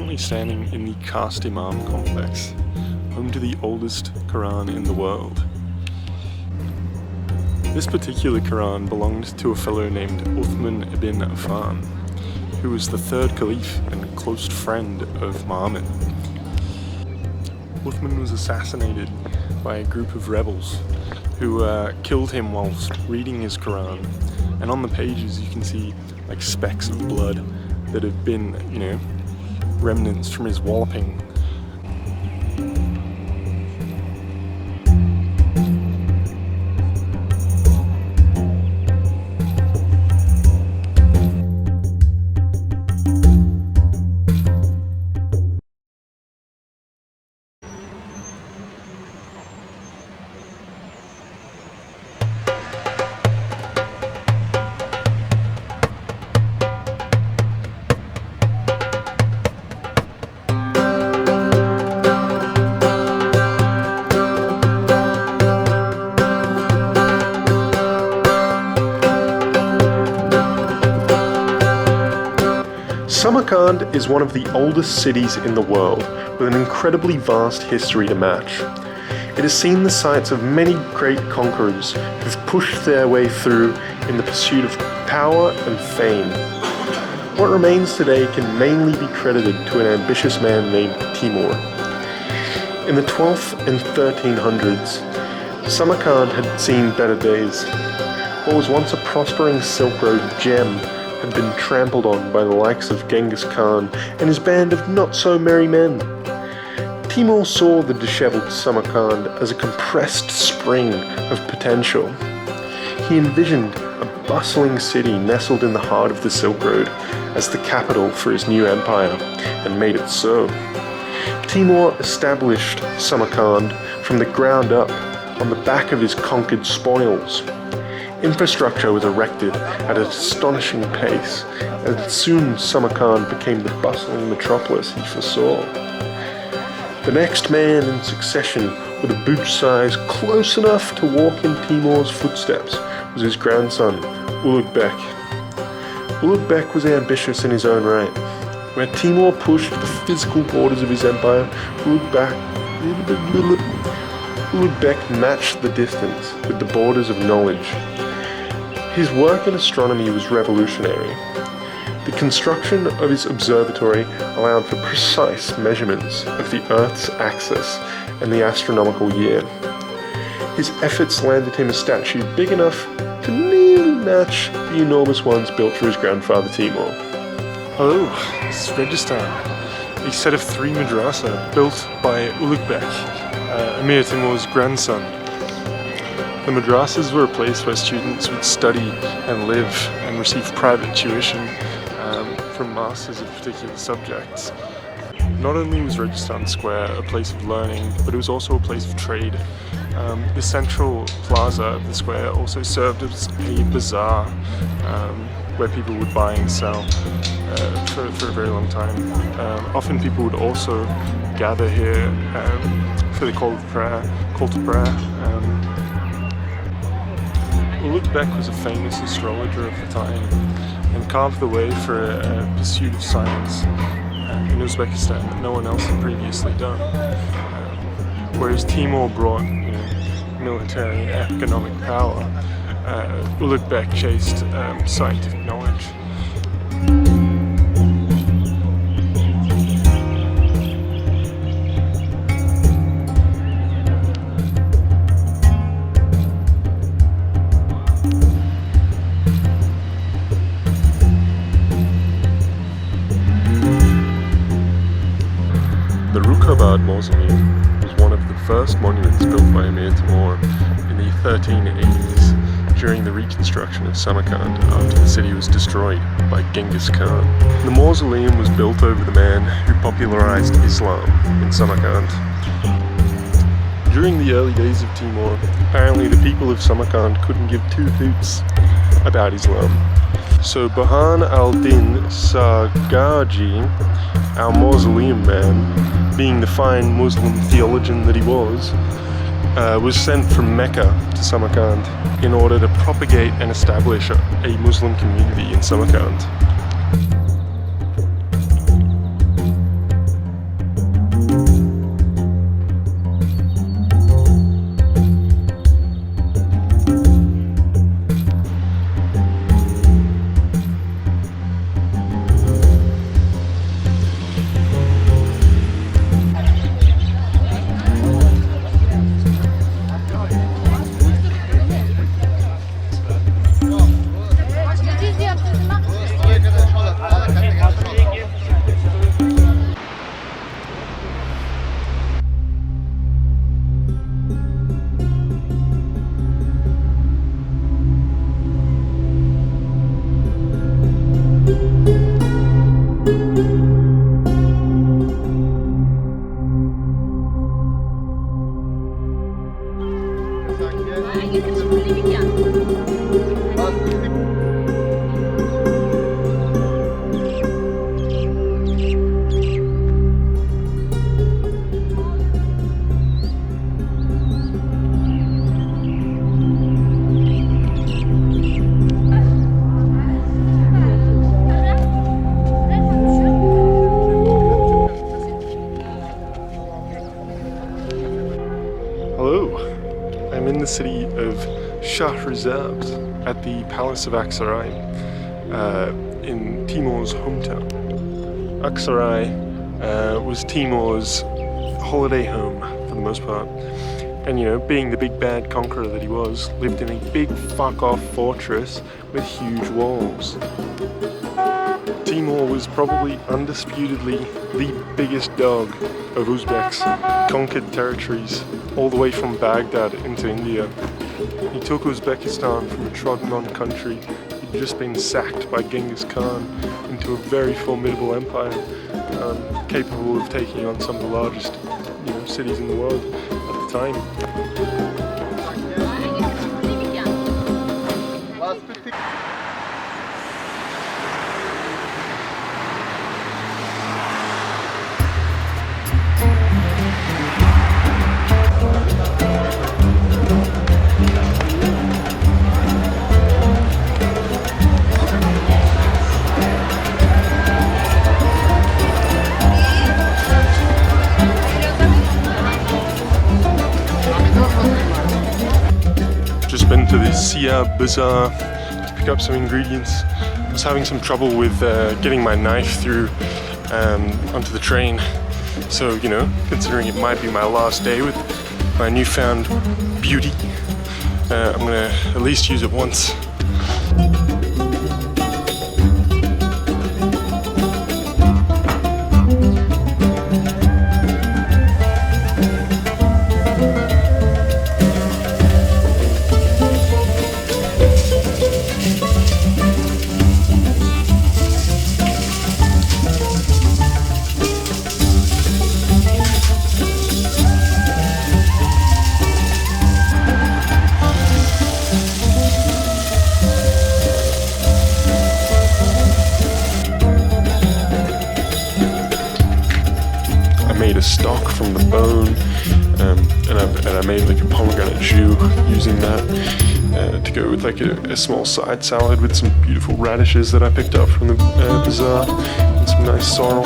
currently standing in the Cast Imam complex, home to the oldest Quran in the world. This particular Quran belonged to a fellow named Uthman ibn Affan, who was the third caliph and close friend of Muhammad. Uthman was assassinated by a group of rebels who killed him whilst reading his Quran, and on the pages you can see like specks of blood that have been, remnants from his walloping. Samarkand is one of the oldest cities in the world, with an incredibly vast history to match. It has seen the sights of many great conquerors who have pushed their way through in the pursuit of power and fame. What remains today can mainly be credited to an ambitious man named Timur. In the 12th and 1300s, Samarkand had seen better days. What was once a prospering Silk Road gem had been trampled on by the likes of Genghis Khan and his band of not-so-merry men. Timur saw the dishevelled Samarkand as a compressed spring of potential. He envisioned a bustling city nestled in the heart of the Silk Road as the capital for his new empire, and made it so. Timur established Samarkand from the ground up on the back of his conquered spoils. Infrastructure was erected at an astonishing pace, and soon Samarkand became the bustling metropolis he foresaw. The next man in succession with a boot size close enough to walk in Timur's footsteps was his grandson, UZBEK. UZBEK was ambitious in his own right. Where Timur pushed the physical borders of his empire, UZBEK matched the distance with the borders of knowledge. His work in astronomy was revolutionary. The construction of his observatory allowed for precise measurements of the Earth's axis and the astronomical year. His efforts landed him a statue big enough to nearly match the enormous ones built for his grandfather Timur. Hello, this is UZBEKIStan, a set of 3 madrasa built by UZBEK, Emir Timur's grandson. The madrasas were a place where students would study and live and receive private tuition from masters of particular subjects. Not only was Registan Square a place of learning, but it was also a place of trade. The central plaza of the square also served as a bazaar where people would buy and sell for a very long time. Often people would also gather here for the call to prayer. UZBEK was a famous astrologer of the time and carved the way for a pursuit of science in Uzbekistan that no one else had previously done. Whereas Timur brought military and economic power, UZBEK chased scientific knowledge. The Mausoleum was one of the first monuments built by Emir Timur in the 1380s during the reconstruction of Samarkand after the city was destroyed by Genghis Khan. The mausoleum was built over the man who popularized Islam in Samarkand. During the early days of Timur, apparently the people of Samarkand couldn't give 2 hoots about Islam. So Burhan al-Din Sargaji, our mausoleum man, being the fine Muslim theologian that he was sent from Mecca to Samarkand in order to propagate and establish a Muslim community in Samarkand. Hello, I'm in the city of Shahrazad at the Palace of Aksaray in Timur's hometown. Aksaray was Timur's holiday home for the most part, and you know, being the big bad conqueror that he was, lived in a big fuck-off fortress with huge walls. Timur was probably undisputedly the biggest dog of Uzbeks, conquered territories all the way from Baghdad into India. He took Uzbekistan from a trodden-on country he'd just been sacked by Genghis Khan into a very formidable empire, capable of taking on some of the largest, you know, cities in the world at the time. Just been to the Sia Bazaar to pick up some ingredients. I was having some trouble with getting my knife through onto the train. So, you know, considering it might be my last day with my newfound beauty, I'm gonna at least use it once. Made a stock from the bone, and I made like a pomegranate jus using that to go with like a small side salad with some beautiful radishes that I picked up from the bazaar and some nice sorrel.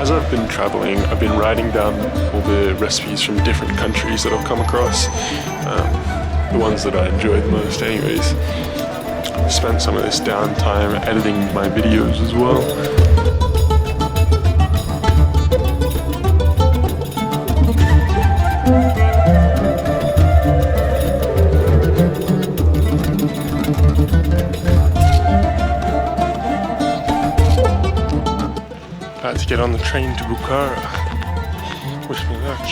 As I've been traveling, I've been writing down all the recipes from different countries that I've come across, the ones that I enjoy the most anyways. Spent some of this downtime editing my videos as well. About to get on the train to Bukhara. Wish me luck.